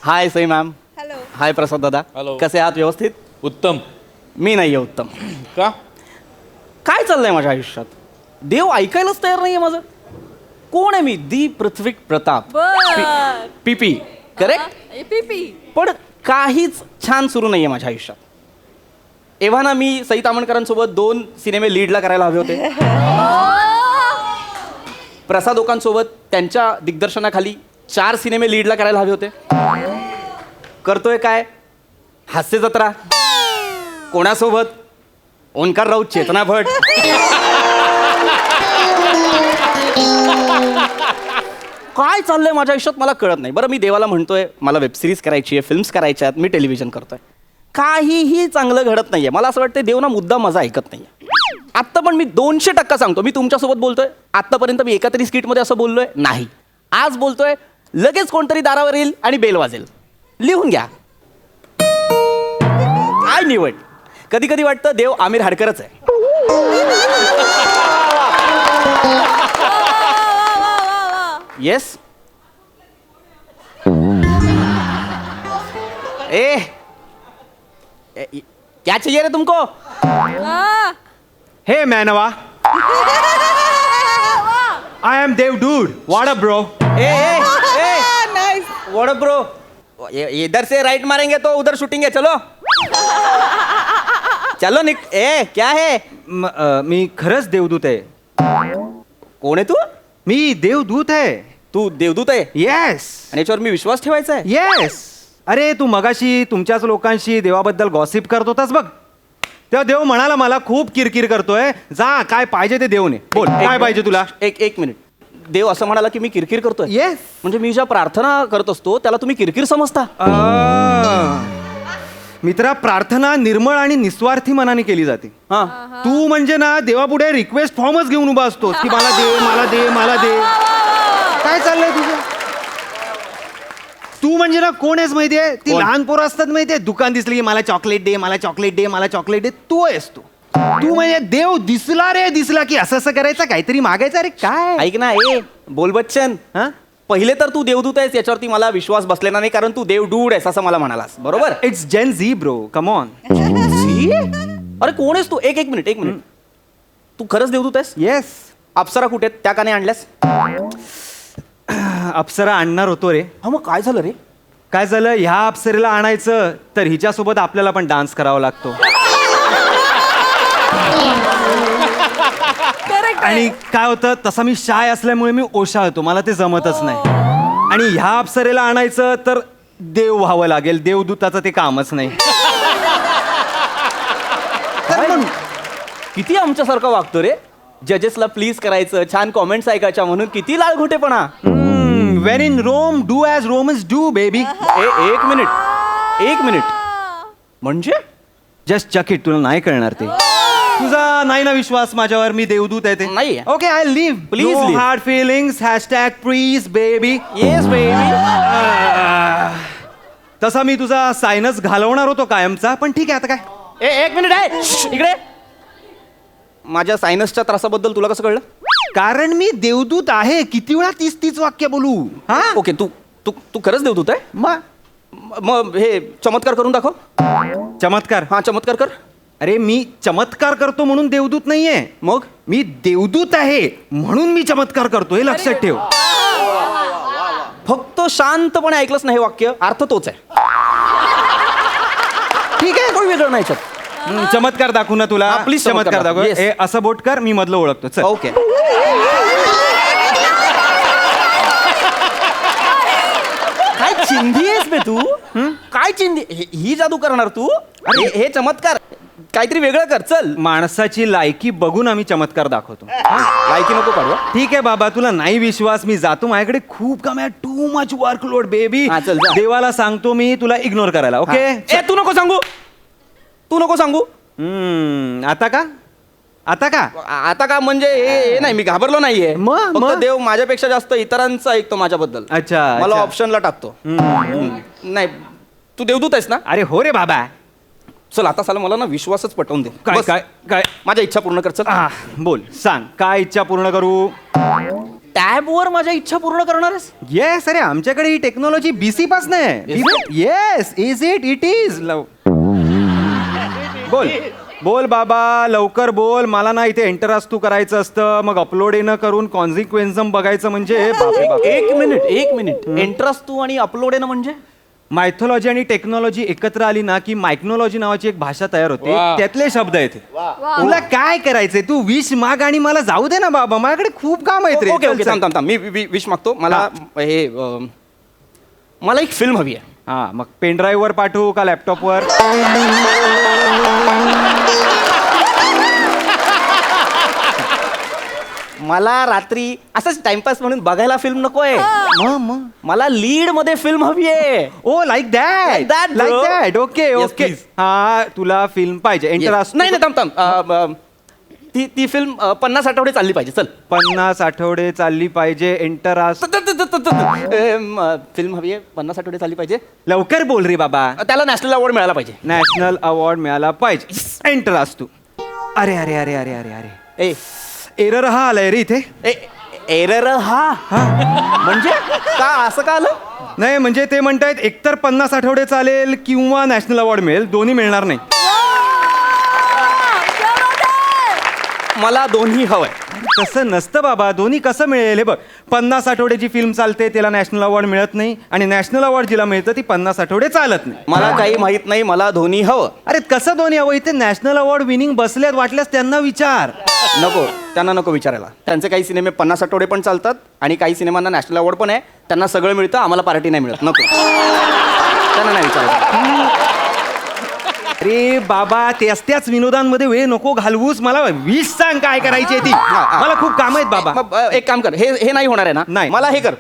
हाय Sai ma'am. Hello. हाय प्रसाद दादा. Hello. कसे आहात? व्यवस्थित? उत्तम. मी नाही आहे उत्तम. का? काय चाललंय माझ्या आयुष्यात? देव ऐकायलाच तयार नाहीये माझं. कोण आहे मी? दी पृथ्वी प्रताप. बर. पीपी करेक्ट. पीपी. पण काहीच छान सुरू नाहीये माझ्या आयुष्यात. एव्हा मी सई तामणकरांसोबत 2 सिनेमे लीडला करायला हवे होते. प्रसाद ओकांसोबत त्यांच्या दिग्दर्शनाखाली 4 सिनेमे लीडला करायला हवे होते. करतोय काय? हास्य जत्रा. कोणासोबत? ओंकार राऊत, चेतना भट. काय चाललंय माझ्या आयुष्यात मला कळत नाही. बरं, मी देवाला म्हणतोय मला वेबसिरीज करायची आहे, फिल्म्स करायच्या आहेत, मी टेलिव्हिजन करतोय. काहीही चांगलं घडत नाहीये. मला असं वाटतं देव ना मुद्दा माझा ऐकत नाहीये. आत्ता पण मी 200% सांगतो, मी तुमच्यासोबत बोलतोय. आत्तापर्यंत मी एका तरी स्किटमध्ये असं बोललोय नाही. आज बोलतोय, लगेच कोणतरी दारावर येईल आणि बेल वाजेल. लिहून घ्या. I knew it. कधी कधी वाटतं देव आमिर हाडकरच आहे. येस. ए क्या चाहिए रे तुमको? Hey Manava, I am Dev Dude. What up, bro? A A a nice. What up bro? इधर से राइट मारेंगे तो उधर शूटिंग है. चलो चलो निक. ए क्या है? मी खरंच देवदूत आहे. कोण आहे तू? मी देवदूत आहे. तू देवदूत आहे येस आणि याच्यावर मी विश्वास ठेवायचा आहे? येस. अरे तू मगाशी तुमच्याच लोकांशी देवाबद्दल गॉसिप करत होतास बघ. तेव्हा देव म्हणाला मला खूप किरकिर करतोय. जा काय पाहिजे ते देव ने बोल. काय पाहिजे तुला? एक मिनिट. देव असं म्हणाला की मी किरकिर करतोय? येस. म्हणजे मी ज्या प्रार्थना करत असतो त्याला तुम्ही किरकिर समजता? मित्रा, प्रार्थना निर्मळ आणि निस्वार्थी मनाने केली जाते. हा. तू म्हणजे ना देवापुढे रिक्वेस्ट फॉर्मच घेऊन उभा असतोस की मला दे मला दे मला दे. काय चाललंय तुझं? तू म्हणजे ना कोण आहेस माहितीये? ती कोण? लहान पोरं असतात माहितीये, दुकान दिसली की मला चॉकलेट दे मला चॉकलेट दे मला चॉकलेट दे. तू आहेस तू. तू म्हणजे देव दिसला रे दिसला की असं असं करायचं काहीतरी मागायचं. अरे काय? ऐक ना. ए बोल बच्चन. हा? पहिले तर तू देवदूत आहेस याच्यावरती मला विश्वास बसलेला नाही, कारण तू देवडूड आहेस असं मला म्हणालास. बरोबर? It's Gen Z bro, come on. अरे कोण आहेस तू? एक मिनिट. तू खरंच देवदूत आहेस? येस. अप्सरा कुठे आहेत? त्या का नाही आणल्यास? अप्सरा आणणार होतो रे. हा, मग काय झालं रे? काय झालं, ह्या अप्सरेला आणायचं तर हिच्यासोबत आपल्याला पण डान्स करावा लागतो. करेक्ट. आणि काय होतं, तसा मी शाय असल्यामुळे मी ओशाळतो, मला ते जमतच नाही. आणि ह्या अप्सरेला आणायचं तर देव व्हावं लागेल. देवदूताचं ते कामच नाही. काय म्हणून? किती आमच्यासारखं वागतो रे. जजेसला प्लीज करायचं, छान कॉमेंट्स ऐकायच्या म्हणून किती लालघोटेपणा. When in Rome do as Romans do baby. एक मिनिट. म्हणजे जस्ट चक इट. तुला नाही कळणार ते. तुझा नाही ना विश्वास माझ्यावर? मी देवदूत आहे ते. नाहीये. Okay, I leave. Please no leave. Hard feelings. Hashtag please baby. Yes baby. तसा मी तुझा सायनस घालवणार होतो कायमचा, पण ठीक आहे आता काय. एक मिनिट आहे इकडे. माझ्या सायनसच्या त्रासाबद्दल तुला कसं कळलं? कारण मी देवदूत आहे. किती वेळा तीच वाक्य बोलू? हा ओके. तू खरंच देवदूत आहे? मग हे चमत्कार करून दाखव. चमत्कार? हा, चमत्कार कर. अरे मी चमत्कार करतो म्हणून देवदूत नाहीये. मग मी देवदूत आहे म्हणून मी चमत्कार करतो, हे लक्षात ठेव. फक्त शांतपणे ऐकलंच नाही हे वाक्य, अर्थ तोच आहे. ठीक आहे, काही वेगळं नाही याच्यात. चमत्कार दाखवू ना तुला? हा, please चमत्कार दाखव. Yes. हे असं बोट कर, मी मधलं ओळखतो. चल. ओके. काय चिंधी आहेस बे तू? काय चिंधी? ही जादू करणार तू? हे चमत्कार काहीतरी वेगळं कर. चल. माणसाची लायकी बघून आम्ही चमत्कार दाखवतो. लायकी नको काढू. ठीक आहे बाबा, तुला नाही विश्वास, मी जातो. माझ्याकडे खूप काम आहे. Too much workload baby. हा, चल जा. देवाला सांगतो मी तुला इग्नोर करायला. ओके. ए तू नको सांगू. आता का? आता का म्हणजे हे नाही, मी घाबरलो नाहीये. मग? फक्त देव माझ्यापेक्षा जास्त इतरांचं ऐकतो माझ्याबद्दल. अच्छा. मला ऑप्शनला टाकतो. नाही, तू देवदूत आहेस ना? अरे हो रे बाबा. चल आता साला मला ना विश्वासच पटवून दे. काय बस. काय काय? माझ्या इच्छा पूर्ण कर. चल. बोल, सांग काय इच्छा पूर्ण करू? टॅबवर माझ्या इच्छा पूर्ण करणार आहेस? येस अरे आमच्याकडे ही टेक्नॉलॉजी बीसी पासून आहे. येस इज इट इज बोल बोल बाबा लवकर बोल. मला ना इथे एंटरास्तू करायचं असतं, मग अपलोड येणं करून कॉन्सिक्वेन्सम बघायचं म्हणजे बापरे बाप. एक मिनिट इंटरेस्ट तू आणि अपलोड आहे ना म्हणजे मायथॉलॉजी आणि टेक्नॉलॉजी एकत्र आली ना की मायक्नॉलॉजी नावाची एक भाषा तयार होते. त्यातले शब्द आहेत. तुला काय करायचंय? तू विश माग आणि मला जाऊ दे ना बाबा, माझ्याकडे खूप काम आहेत रे. ओके ओके थांब मी विश मागतो. मला मला एक फिल्म हवी आहे. हा मग पेनड्राईव्ह वर पाठवू का लॅपटॉपवर? मला रात्री असंच टाइमपास म्हणून बघायला फिल्म नकोय. मला लीड मध्ये फिल्म हवी आहे. Oh like that like that. Okay okay हा तुला फिल्म पाहिजे एंटरास्ट? नाही नाही थांब ती फिल्म 50 आठवडे चालली पाहिजे. चल 50 आठवडे चालली पाहिजे. एंटरास्ट फिल्म हवी आहे 50 आठवडे चालली पाहिजे. लवकर बोल रे बाबा. त्याला नॅशनल अवॉर्ड मिळाला पाहिजे. नॅशनल अवॉर्ड मिळाला पाहिजे. एंटरास्ट तू. अरे अरे अरे अरे अरे अरे ए एरर हा आलाय रे इथे. एरर हा म्हणजे का असं का आलं? नाही म्हणजे ते म्हणतायत एकतर 50 आठवडे चालेल किंवा नॅशनल अवॉर्ड मिळेल, दोन्ही मिळणार नाही. मला दोन्ही हवंय. तसं नसतं बाबा, दोन्ही कसं मिळेल? हे बघ 50 आठवड्याची फिल्म चालते त्याला नॅशनल अवॉर्ड मिळत नाही, आणि नॅशनल अवॉर्ड जिला मिळतं ती 50 आठवडे चालत नाही. मला काही माहित नाही, मला दोन्ही हवं. अरे कसं दोन्ही हवं? इथे नॅशनल अवॉर्ड विनिंग बसल्यात, वाटल्यास त्यांना विचार. नको, त्यांना नको विचारायला. त्यांचे काही सिनेमे 50 आठवडे पण चालतात आणि काही सिनेमांना नॅशनल अवॉर्ड पण आहे. त्यांना सगळं मिळतं, आम्हाला पार्टी नाही मिळत. नको, त्यांना नाही विचारायचं. अरे बाबा त्याच विनोदांमध्ये वेळ नको घालवूस. मला वीस सांग काय करायची आहे ती. मला खूप काम आहेत बाबा. मग एक काम कर, हे नाही होणार आहे ना? नाही. मला हे कर,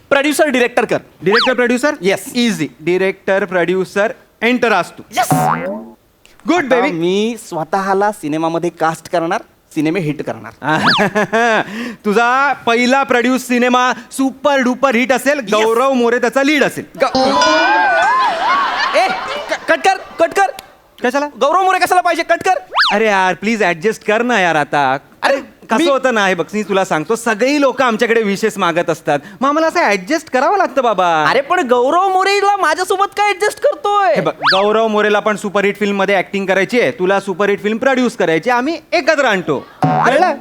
प्रोड्युसर डिरेक्टर कर. Director producer? Yes. Easy. Director producer enter असतो. Good baby. मी स्वतःला सिनेमामध्ये कास्ट करणार, सिनेमे हिट करणार. तुझा पहिला produce cinema super duper hit असेल. गौरव मोरे त्याचा लीड असेल. ए कट कर. कशाला? गौरव मोरे कशाला पाहिजे? कट कर. अरे यार प्लीज ऍडजस्ट कर ना यार आता. अरे कसं होतं ना, हे बघ मी तुला सांगतो, सगळी लोक आमच्याकडे विशेष मागत असतात, मग आम्हाला असं ऍडजस्ट करावं लागतं बाबा. अरे पण गौरव मोरेला माझ्यासोबत काय ऍडजस्ट करतोय? हे बघ गौरव मोरेला पण सुपरहिट फिल्म मध्ये ऍक्टिंग करायची आहे, तुला सुपरहिट फिल्म प्रोड्यूस करायची, आम्ही एकत्र आणतो. कळलं?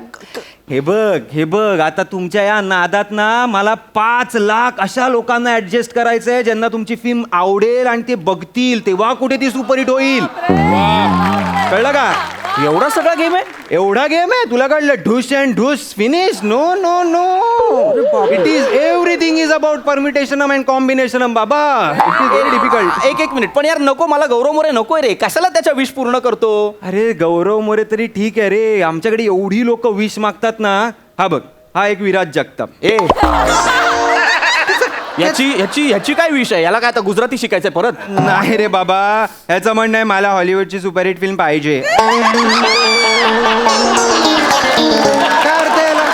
हे बघ आता तुमच्या या नादात ना मला 5 लाख अशा लोकांना ऍडजस्ट करायचंय ज्यांना तुमची फिल्म आवडेल आणि ते बघतील, तेव्हा कुठे ती सुपरहिट होईल. कळलं का? एवढा सगळा गेम आहे? एवढा गेम आहे? तुला कळलं? ढुश अँड ढुश finish? No no no. It is everything is about permutation and combination बाबा. It is very difficult. एक मिनिट पण यार, नको, मला गौरव मोरे नकोय रे. कशाला त्याच्या विश पूर्ण करतो? अरे गौरव मोरे तरी ठीक आहे रे, आमच्याकडे एवढी लोक विश मागतात ना. हा बघ, हा एक विराज जगताप. याची काय विष आहे? याला काय आता गुजराती शिकायचंय परत? नाही रे बाबा, ह्याचं म्हणणं आहे मला हॉलिवूडची सुपरहिट फिल्म पाहिजे. काय अर्थ आहे याला?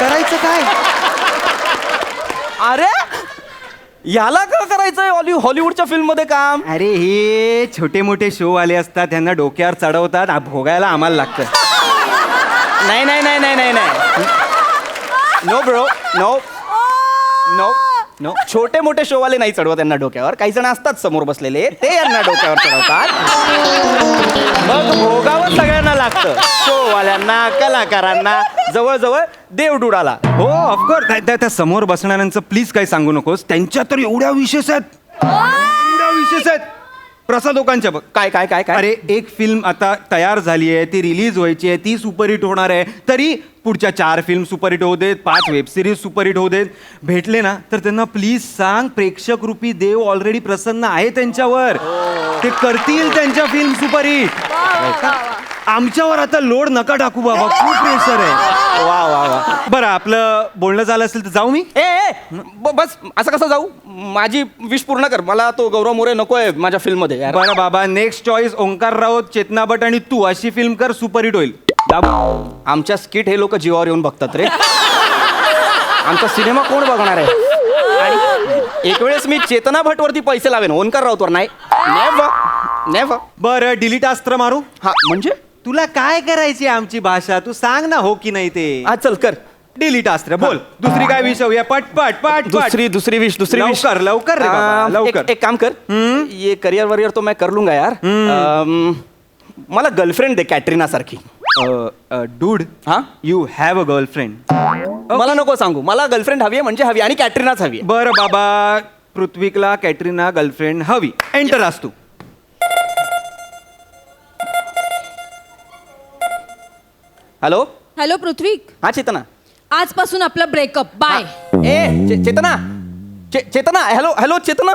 करायचं काय? अरे याला का करायचंय हॉलिवूडच्या फिल्म मध्ये काम? अरे हे छोटे मोठे शो आले असतात, त्यांना डोक्यावर चढवतात, भोगायला आम्हाला लागतं. नाही no bro, no no no. छोटे मोठे शोवाले नाही चढवत त्यांना डोक्यावर. काही जण असतात समोर बसलेले, ते यांना डोक्यावर चढवतात. मग भोगावर सगळ्यांना लागतं, शोवाल्यांना, कलाकारांना, जवळजवळ देवडुडाला. हो ऑफकोर्स. त्या समोर बसणाऱ्यांचं प्लीज काही सांगू नकोस, त्यांच्या तर एवढ्या विशेष आहेत, एवढ्या विशेष आहेत. प्रसाद लोकांच्या बघ. काय काय काय काय? अरे एक फिल्म आता तयार झाली आहे, ती रिलीज व्हायची आहे, ती सुपरहिट होणार आहे, तरी पुढच्या 4 फिल्म सुपरहिट होऊ देत, 5 वेब सिरीज सुपरहिट होऊ देत. भेटले ना तर त्यांना प्लीज सांग, प्रेक्षक रूपी देव ऑलरेडी प्रसन्न आहे त्यांच्यावर, ते करतील त्यांच्या फिल्म सुपरहिट. आमच्यावर आता लोड नका टाकू बाबा, खूप प्रेशर आहे. वा वा वा. बरं आपलं बोलणं झालं असेल तर जाऊ मी? बस असं कसं जाऊ? माझी विश पूर्ण कर. मला तो गौरव मोरे नकोय माझ्या फिल्म मध्ये. बरं बाबा, नेक्स्ट चॉईस ओंकार राऊत, चेतना भट आणि तू अशी फिल्म कर, सुपरहिट होईल. आमच्या स्किट हे लोक जीवावर येऊन बघतात रे. आमचा सिनेमा कोण बघणार आहे? आणि एक वेळेस मी चेतना भट वरती पैसे लावेन, ओंकार राऊत वर नाही. नेव्हर. बरं डिलीट अस्त्र मारू. हा म्हणजे तुला काय करायची आमची भाषा तू सांग ना, हो की नाही ते. हा चल कर. डिलीट अस्त्र बोल. दुसरी काय विष होऊया पटपट पट दुसरी विश लवकर लवकर रे बाबा, लवकर. एक काम कर, ये करियर वरियर तो मैं कर लूंगा यार. मला गर्लफ्रेंड दे कॅटरीना सारखी. डूड हा यू हॅव अ गर्लफ्रेंड. मला नको सांगू, मला गर्लफ्रेंड हवी आहे म्हणजे हवी आणि कॅटरीनाच हवी आहे. बरं बाबा, पृथ्वीकला कॅटरीना गर्लफ्रेंड हवी. एंटर असतो. हॅलो हॅलो पृथ्वी, हा चेतना. आजपासून आपला ब्रेकअप बाय. चेतना चेतना हॅलो हॅलो चेतना.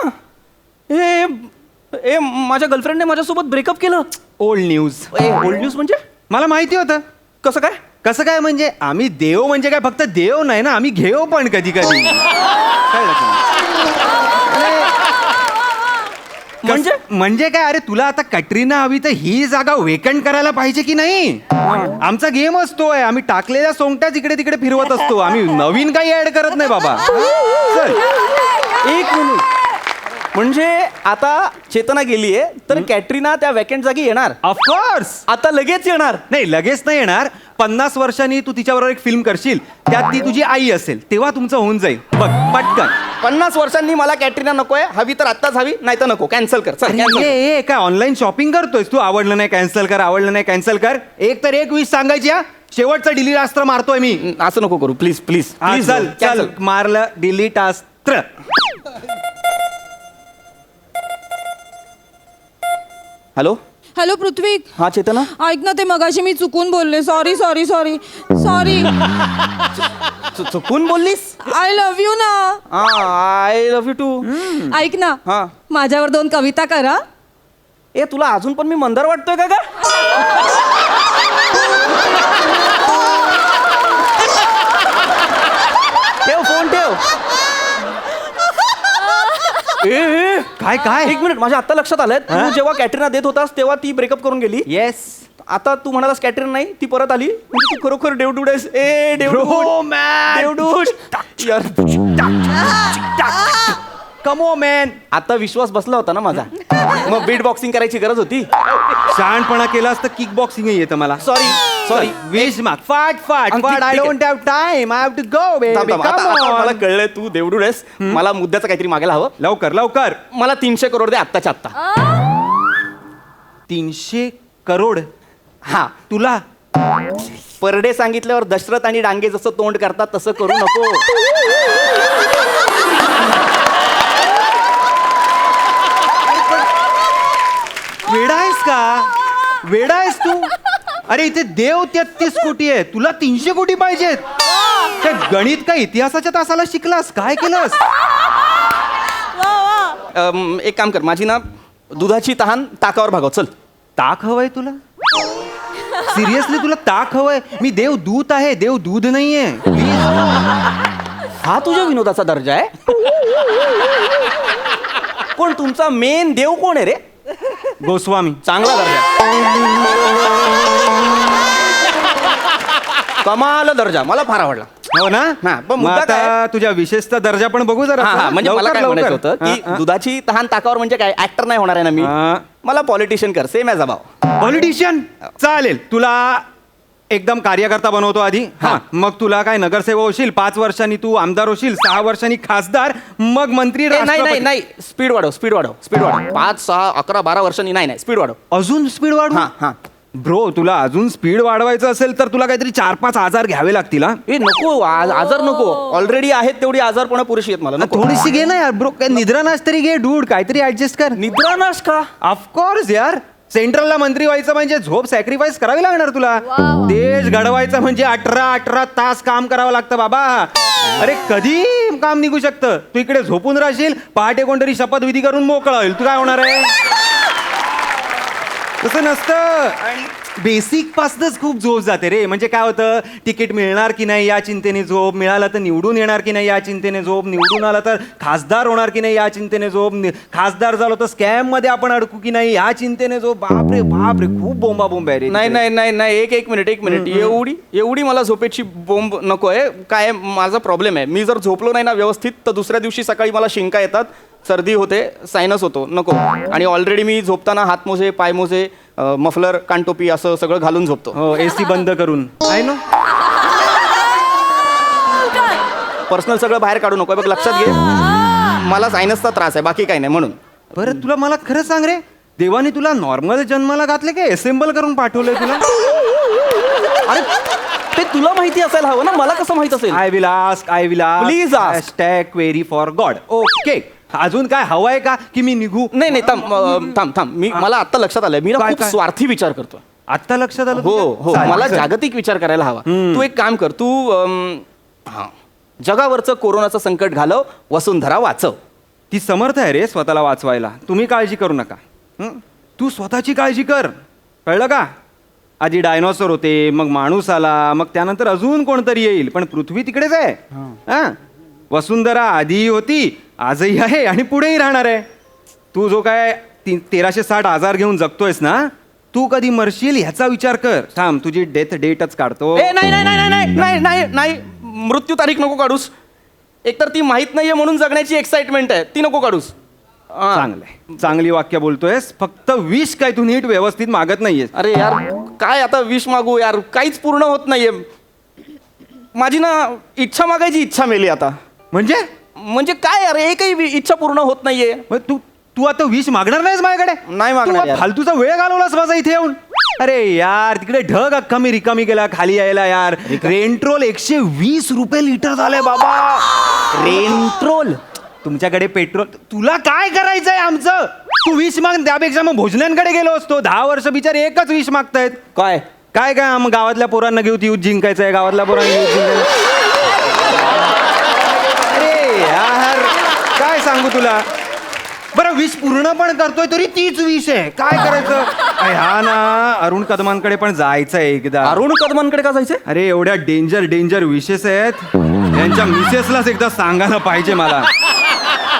ए माझ्या गर्लफ्रेंडने माझ्यासोबत ब्रेकअप केलं. Old news. ओल्ड न्यूज म्हणजे मला माहिती होतं. कसं काय? कसं काय म्हणजे आम्ही देव म्हणजे काय फक्त देव नाही ना, आम्ही घेऊ पण कधी कधी. म्हणजे काय, अरे तुला आता कॅटरीना हवी तर ही जागा वेकंट करायला पाहिजे की नाही. आमचा गेम असतोय, आम्ही टाकलेल्या सोंगट्याच इकडे तिकडे फिरवत असतो. आम्ही नवीन काही ऍड करत नाही बाबा. चल एक मिनिट, म्हणजे आता चेतना गेलीये तर कॅटरीना त्या वॅकंट जागी येणार. ऑफकोर्स. आता लगेच येणार? नाही लगेच नाही येणार. 50 वर्षांनी तू तिच्याबरोबर एक फिल्म करशील, त्यात ती तुझी आई असेल, तेव्हा तुमचं होऊन जाईल. बघ पटकन. 50 वर्षांनी मला कॅटरीना नकोय, हवी तर आत्ताच हवी, नाही तर नको. कॅन्सल कर. चल cancel कर. ए काय ऑनलाईन शॉपिंग करतोयस तू. आवडलं नाही कॅन्सल कर, आवडलं नाही कॅन्सल कर. एक तर एक विश सांगायची. हा शेवटचं डिलीट अस्त्र मारतोय मी. असं नको करू प्लीज प्लीज हा, प्लीज. चल चल मारलं डिलीट अस्त्र. हॅलो हॅलो पृथ्वी, हा चेतना. ऐक ना, ते मगाशी मी चुकून बोलले. Sorry sorry sorry sorry. चुकून बोललीस? आय लव्ह यू ना. I love you too. ऐक ना, हा. माझ्यावर 2 कविता करा. ए तुला अजून पण मी मंदार वाटतोय का? ठेव फोन ठेव. ए काय काय. एक मिनिट, माझ्या आता लक्षात आलंय, तू जेव्हा कॅटरीना देत होतास तेव्हा ती ब्रेकअप करून गेली. येस. आता तू म्हणालास कॅटरीना नाही, ती परत आली, म्हणजे तू खरोखर डेवडूड आहेस. ए डेवडूड डेवडूड यार. कमो मॅन. आता विश्वास बसला होता ना माझा. मग बीट बॉक्सिंग करायची गरज होती. शहाणपणा केलास तर किक बॉक्सिंग येतं मला. सॉरी विश माग. फाट फाट ठीक फाट. आय आहे. Don't have time. I have to go baby. आता मला कळलंय तू देवडूड आहेस. मला मुद्द्याचं काहीतरी मागायला हवं. लवकर लवकर. मला 300 करोड दे आत्ताच्या आत्ता. 300 करोड. हा तुला पर डे सांगितल्यावर दशरथ आणि डांगे जसं तोंड करतात तसं करू नको. वेडा आहेस का. वेडा आहेस तू. अरे इथे देव 33 कोटी आहे, तुला 300 कोटी पाहिजेत. काय गणित काय इतिहासाच्या तासाला शिकलास, काय केलंस. एक काम कर, माझी ना दुधाची तहान ताकावर भागव. चल. ताक हवंय तुला. सिरियसली तुला ताक हवंय. मी देव दूत आहे, देव दूध नाहीये. प्लीज. हा तुझ्या विनोदाचा दर्जा आहे. कोण तुमचा मेन देव कोण आहे रे? गोस्वामी. चांगला दर्जा. कमाल दर्जा, मला फार आवडला. हो ना. हा, पण मग मुद्दा आता काय? तुझ्या विशेषचा दर्जा पण बघू जरा. हा म्हणजे मला लवकर, काय म्हणायचं लवकर. होतं की हा, दुधाची तहान ताकावर म्हणजे काय, ऍक्टर नाही होणार आहे ना मी. हा. मला पॉलिटिशियन कर, सेम ॲज अ भाव. पॉलिटिशियन चालेल. तुला एकदम कार्यकर्ता बनवतो आधी. हा मग तुला काय नगरसेवक होशील, 5 वर्षांनी तू आमदार होशील, 6 वर्षांनी खासदार, मग मंत्री. नाही नाही राष्ट्रपती. नाही, स्पीड वाढव स्पीड वाढव स्पीड वाढव. 5, 6, 11, 12 वर्षांनी नाही स्पीड वाढव. अजून स्पीड वाढव. हा हा. ब्रो तुला अजून स्पीड वाढवायचं असेल तर तुला काहीतरी 4-5 आजार घ्यावे लागतील. हा ए नको, आजार नको. ऑलरेडी आहेत तेवढी आजारपणा पुरेशी आहेत मला. नको. थोडीशी घे ना यार ब्रो. काय निद्रानाश तरी घे डूड. काहीतरी ऍडजस्ट कर. निद्रानाश का? ऑफकोर्स यार. सेंट्रलला मंत्री व्हायचं म्हणजे झोप सॅक्रिफाईस करावी लागणार तुला. देश घडवायचं म्हणजे 18 तास काम करावं लागतं बाबा. अरे कधी काम निघू शकतं. तू इकडे झोपून राहशील, पहाटे कोणतरी शपथविधी करून मोकळा होईल. तू काय होणार आहे. तसं नसतं. बेसिक पासूनच खूप झोप जाते रे. म्हणजे काय होतं, तिकीट मिळणार की नाही या चिंतेने झोप, मिळालं तर निवडून येणार की नाही या चिंतेने झोप, निवडून आला तर खासदार होणार की नाही या चिंतेने झोप, खासदार झालो तर स्कॅम मध्ये आपण अडकू की नाही या चिंतेने झोप. बापरे बापरे खूप बोंबाबोंब आहे रे. नाही नाही नाही नाही, एक मिनिट. एवढी मला झोपेची बोंब नको आहे. काय माझा प्रॉब्लेम आहे, मी जर झोपलो नाही ना व्यवस्थित तर दुसऱ्या दिवशी सकाळी मला शिंका येतात, सर्दी होते, सायनस होतो, नको. आणि ऑलरेडी मी झोपताना हातमोजे, पायमोजे, मफलर, कानटोपी असं सगळं घालून झोपतो. हो, AC बंद करून. आहे ना? पर्सनल सगळं बाहेर काढू नको, बघ लक्षात घे. मला सायनसचा त्रास आहे, बाकी काही नाही म्हणून. बरं तुला मला खरं सांग रे, देवाने तुला नॉर्मल जन्माला घातले काय असेंबल करून पाठवलंय तुला? अरे ते तुला माहिती असायला हवं ना, मला कसं माहित असेल? I will ask. Please ask. Query for God. Okay, अजून काय हवंय का की मी निघू? नाही थांब. मला आता लक्षात आलंय, मी ना काय, खूप काय? स्वार्थी विचार करतो. आत्ता लक्षात आलं हो तुझ्या? हो, चालेल, मला चालेल. जागतिक विचार करायला हवा. तू एक काम कर, तू जगावरचं कोरोनाचं संकट घालव, वसुंधरा वाचव. ती समर्थ आहे रे स्वतःला वाचवायला. तुम्ही काळजी करू नका. तू स्वतःची काळजी कर, कळलं का? आधी डायनॉसॉर होते, मग माणूस आला, मग त्यानंतर अजून कोणतरी येईल, पण पृथ्वी तिकडेच आहे. हा, वसुंधरा आधीही होती, आजही आहे आणि पुढेही राहणार आहे. तू जो काय 1360 आजार घेऊन जगतोयस ना, तू कधी मरशील ह्याचा विचार कर. थांब, तुझी डेथ डेटच काढतो. ए नाही, मृत्यू तारीख नको काढूस. एकतर ती माहित नाहीये म्हणून जगण्याची एक्साइटमेंट आहे, ती नको काढूस. चांगलंय, चांगली वाक्य बोलतोयस. फक्त विष काय तू नीट व्यवस्थित मागत नाहीयेस. अरे यार, काय आता विष मागू यार, काहीच पूर्ण होत नाहीये. माझी ना इच्छा मागायची इच्छा मेली आता. म्हणजे काय यार, एकही इच्छा पूर्ण होत नाहीये. मग तू आता विष मागणार नाहीस माझ्याकडे? नाही मागणार तू यार. फालतूचा वेळ घालवलास माझा इथे येऊन. अरे यार, तिकडे ढग अख्खा मी रिकामी केला खाली यायला यार. रेंट्रोल 120 रुपये लिटर झालंय बाबा. रेंट्रोल? तुमच्याकडे पेट्रोल, तुला काय करायचंय आमचं? तू विष माग, त्यापेक्षा मग भोजनांकडे गेलो असतो. 10 वर्ष बिचारे एकच विष मागतायत. काय काय मग गावातल्या पोरांना घेऊ, ती युद्ध जिंकायचंय, गावातल्या पोरांना युद्ध जिंकायचं. अरे यार, काय सांगू तुला. बरं, विष पूर्ण पण करतोय तरी तीच विष आहे. काय करायचं? ह्या ना अरुण कदमांकडे पण जायचंय एकदा. अरुण कदमांकडे का जायचंय? अरे एवढ्या डेंजर विशेष आहेत, यांच्या मिसेसलाच एकदा सांगायला पाहिजे मला.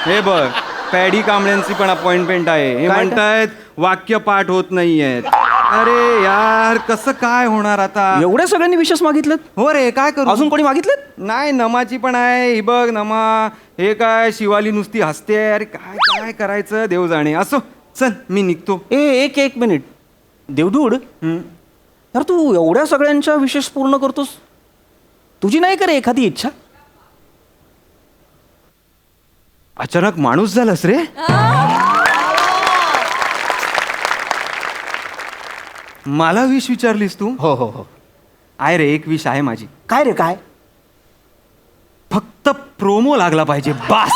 हे बघ, पॅडी कांबळ्यांची पण अपॉइंटमेंट आहे. हे काय? म्हणतायत वाक्य पाठ होत नाहीयेत. अरे यार, कसं काय होणार आता? एवढ्या सगळ्यांनी विशेष मागितलेत? हो रे, काय करू? अजून कोणी मागितलेत? नाही, नमाची पण आहे. ही बघ नमा, हे काय शिवाली नुसती हसते. अरे काय काय करायचं देव जाणे. असो, चल मी निघतो. एक मिनिट देवदूड, यार तू एवढ्या सगळ्यांच्या विशेष पूर्ण करतोस, तुझी नाही का रे एखादी इच्छा? अचानक माणूस झालास रे. मला विष विचारलीस तू? हो. आहे रे, एक विष आहे माझी. काय रे, काय? फक्त प्रोमो लागला पाहिजे, बास.